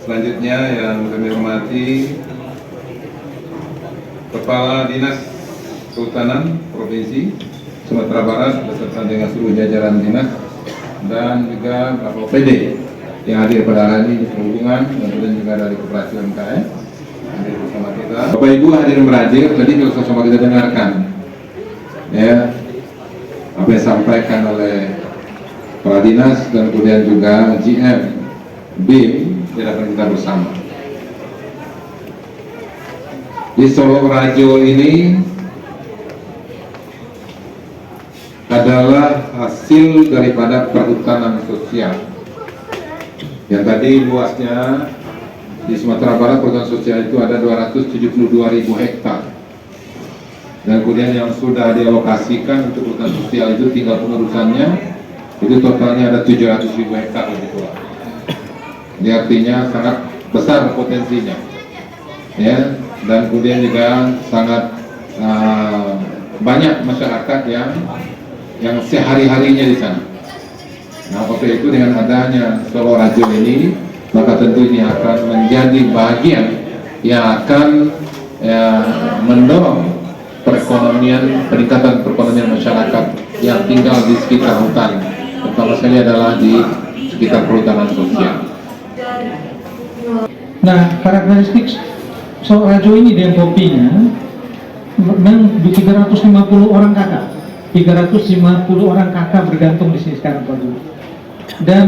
Selanjutnya yang kami hormati Kepala Dinas Kehutanan Provinsi Sumatera Barat beserta dengan seluruh jajaran dinas dan juga Bapak PD yang hadir pada hari ini di perhubungan dan juga dari Koperasi UMKM hadir bersama kita. Bapak Ibu hadirin beradir, tadi kalau sama kita dengarkan ya apa yang disampaikan oleh Kepala Dinas dan kemudian juga GM BIM dilakukan kita bersama. Di Solo Rajo ini adalah hasil daripada perhutanan sosial yang tadi luasnya di Sumatera Barat. Perhutanan sosial itu ada 272.000 hektar dan kemudian yang sudah dialokasikan untuk perhutanan sosial itu tinggal pengurusannya itu totalnya ada 700.000 hektar lebih kurang. Ini artinya sangat besar potensinya, ya, dan kemudian juga sangat banyak masyarakat yang sehari-harinya di sana. Nah, waktu itu dengan adanya Solo Rajo ini, maka tentu ini akan menjadi bagian yang akan mendorong perekonomian, peningkatan perekonomian masyarakat yang tinggal di sekitar hutan, terutama sekali adalah di sekitar perhutanan sosial. Nah, karakteristik Solo Rajo ini dengan kopinya memang di 350 orang kakak, 350 orang kakak bergantung di sini sekarang Pak Gub. Dan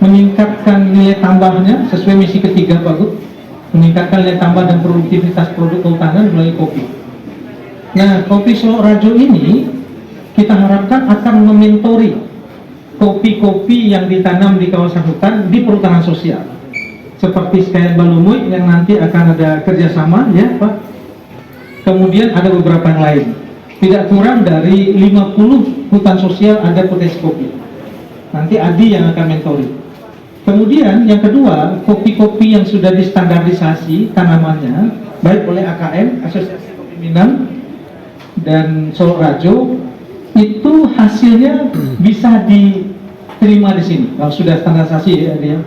meningkatkan nilai tambahnya sesuai misi ketiga Pak Gub, meningkatkan nilai tambah dan produktivitas produk kehutanan melalui kopi. Nah, kopi Solo Rajo ini kita harapkan akan mementori kopi-kopi yang ditanam di kawasan hutan di perhutanan sosial. Seperti sekalian Balumuy yang nanti akan ada kerjasama ya Pak. Kemudian ada beberapa yang lain. Tidak kurang dari 50 hutan sosial ada potensi kopi. Nanti Adi yang akan mentori. Kemudian yang kedua, kopi-kopi yang sudah distandarisasi tanamannya baik oleh AKM, Asosiasi Kopi Minang dan Solo Rajo, itu hasilnya bisa diterima di sini kalau sudah standarisasi ya dia.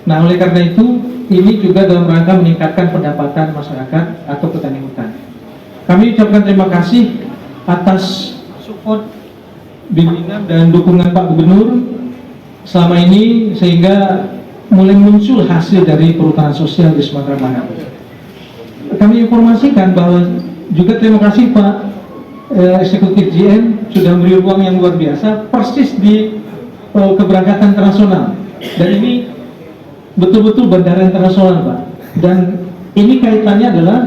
Nah, oleh karena itu ini juga dalam rangka meningkatkan pendapatan masyarakat atau petani hutan. Kami ucapkan terima kasih atas support, bimbingan dan dukungan Pak Gubernur selama ini sehingga mulai muncul hasil dari perhutanan sosial di Sumatera Barat. Kami informasikan bahwa juga terima kasih Pak Eksekutif GM sudah memberi ruang yang luar biasa persis di keberangkatan internasional, dan ini betul-betul bandara internasional Pak. Dan ini kaitannya adalah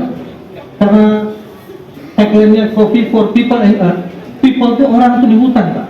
karena tagline-nya Coffee for People and Earth. People itu orang itu di hutan Pak.